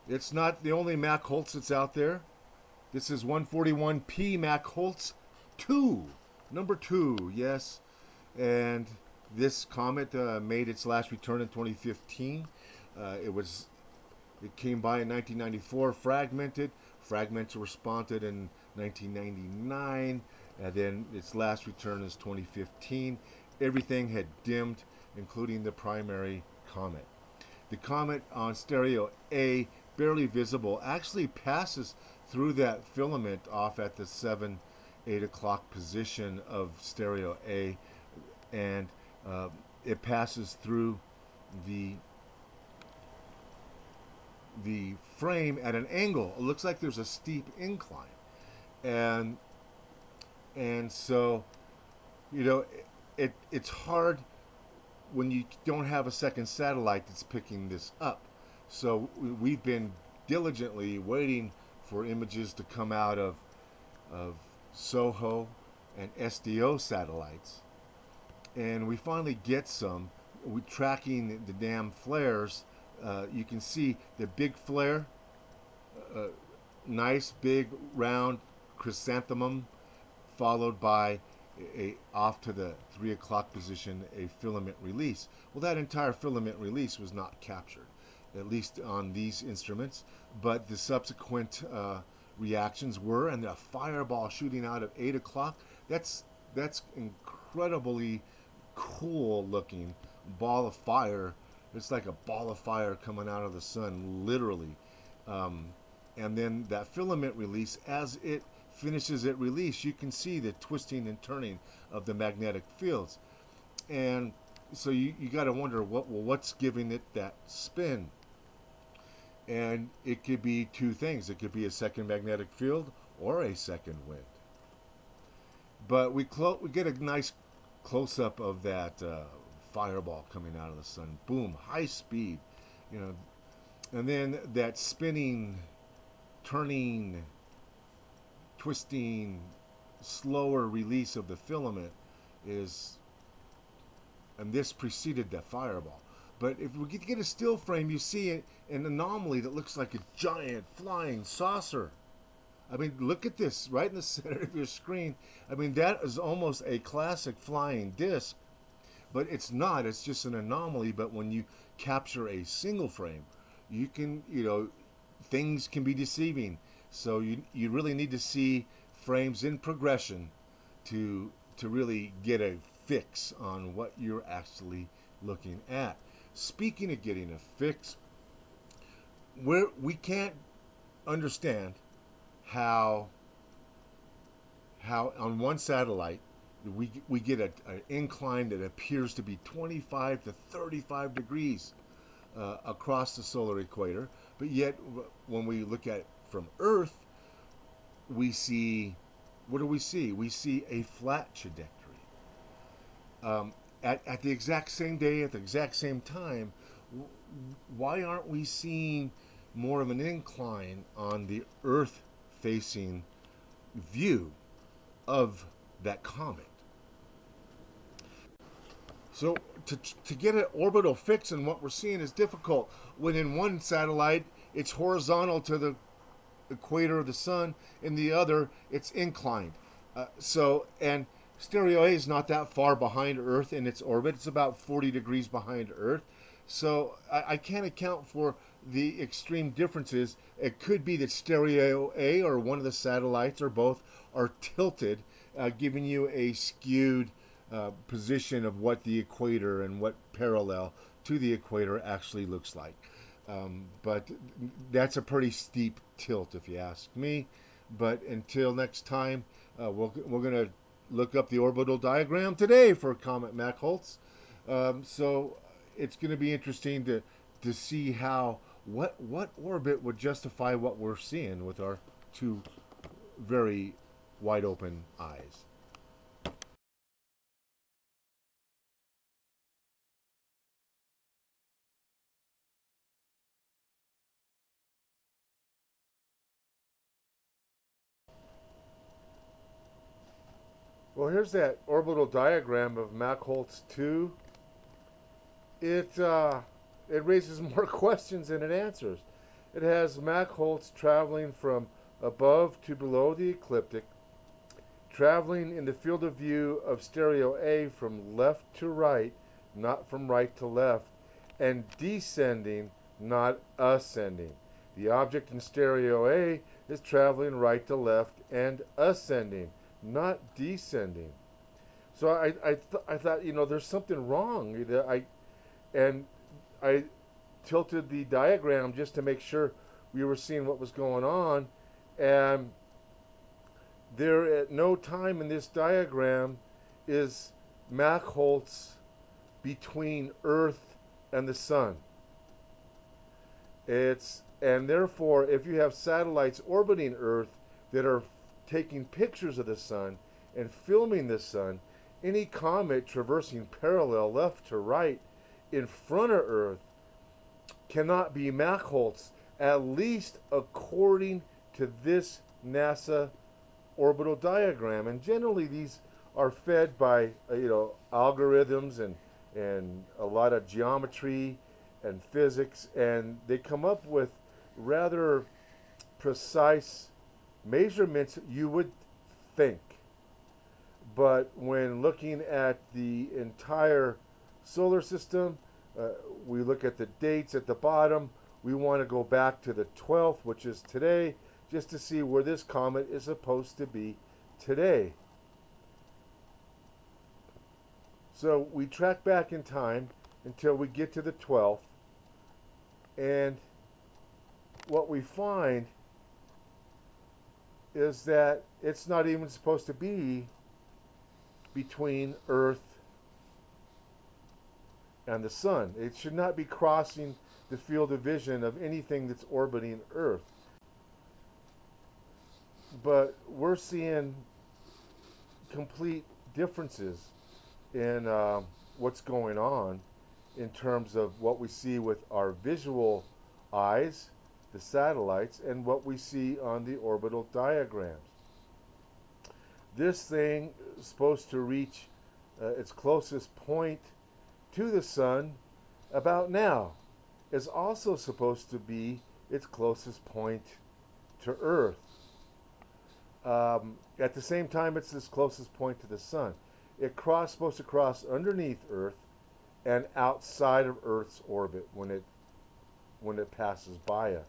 It's not the only MACHHOLZ that's out there. This is 141P MACHHOLZ-2, number 2, yes. And this comet made its last return in 2015. It came by in 1994, fragmented. Fragments were spotted in 1999, and then its last return is 2015. Everything had dimmed, including the primary comet. The comet on stereo A, barely visible, actually passes through that filament off at the 8 o'clock position of stereo A, and it passes through the frame at an angle. It looks like there's a steep incline, and so it's hard when you don't have a second satellite that's picking this up. So we've been diligently waiting for images to come out of SOHO and SDO satellites, and we finally get some. We're tracking the damn flares. You can see the big flare, nice big round chrysanthemum, followed by off to the 3 o'clock position, a filament release. Well, that entire filament release was not captured, at least on these instruments, but the subsequent reactions were, and the fireball shooting out of 8 o'clock, that's incredibly cool looking ball of fire. It's like a ball of fire coming out of the sun, literally. And then that filament release, as it finishes its release, you can see the twisting and turning of the magnetic fields. And so you got to wonder, what's giving it that spin? And it could be two things. It could be a second magnetic field or a second wind. But we get a nice close-up of that fireball coming out of the sun. Boom, high speed, and then that spinning, turning, twisting, slower release of the filament and this preceded the fireball. But if we get a still frame, you see an anomaly that looks like a giant flying saucer. I mean, look at this right in the center of your screen. I mean, that is almost a classic flying disc, but it's not. It's just an anomaly. But when you capture a single frame, you can, things can be deceiving. So you really need to see frames in progression to really get a fix on what you're actually looking at. Speaking of getting a fix, we can't understand how on one satellite we get an incline that appears to be 25 to 35 degrees across the solar equator, but yet when we look at it from Earth, we see, what do we see? We see a flat trajectory. At the exact same day, at the exact same time, why aren't we seeing more of an incline on the Earth-facing view of that comet? So to get an orbital fix in what we're seeing is difficult. When in one satellite, it's horizontal to the equator of the sun, in the other, it's inclined. And stereo A is not that far behind Earth in its orbit. It's about 40 degrees behind Earth. So I can't account for the extreme differences. It could be that stereo A or one of the satellites or both are tilted, giving you a skewed position of what the equator and what parallel to the equator actually looks like. But that's a pretty steep tilt, if you ask me. But until next time, we're going to look up the orbital diagram today for Comet MACHHOLZ. So it's going to be interesting to see what orbit would justify what we're seeing with our two very wide open eyes. Well, here's that orbital diagram of MACHHOLZ-2. It raises more questions than it answers. it has MACHHOLZ traveling from above to below the ecliptic, traveling in the field of view of stereo A from left to right, not from right to left, and descending, not ascending. The object in stereo A is traveling right to left and ascending, not descending. So I thought, there's something wrong. And I tilted the diagram just to make sure we were seeing what was going on, and there at no time in this diagram is MACHHOLZ between Earth and the Sun. And therefore, if you have satellites orbiting Earth that are taking pictures of the Sun and filming the Sun, any comet traversing parallel left to right in front of Earth cannot be MACHHOLZ, at least according to this NASA orbital diagram. And generally these are fed by algorithms and a lot of geometry and physics, and they come up with rather precise measurements, you would think. But when looking at the entire solar system, we look at the dates at the bottom. We want to go back to the 12th, which is today, just to see where this comet is supposed to be today. So we track back in time until we get to the 12th, and what we find is that it's not even supposed to be between Earth and the Sun. It should not be crossing the field of vision of anything that's orbiting Earth. But we're seeing complete differences in what's going on in terms of what we see with our visual eyes, the satellites, and what we see on the orbital diagrams. This thing is supposed to reach its closest point to the Sun about now. Is also supposed to be its closest point to Earth. At the same time, it's its closest point to the Sun. It's supposed to cross underneath Earth and outside of Earth's orbit when it passes by us.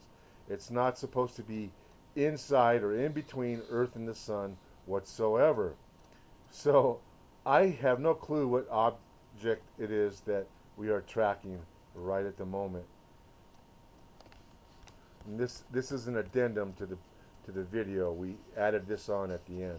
It's not supposed to be inside or in between Earth and the Sun whatsoever. So I have no clue what object it is that we are tracking right at the moment. And this is an addendum to the video. We added this on at the end.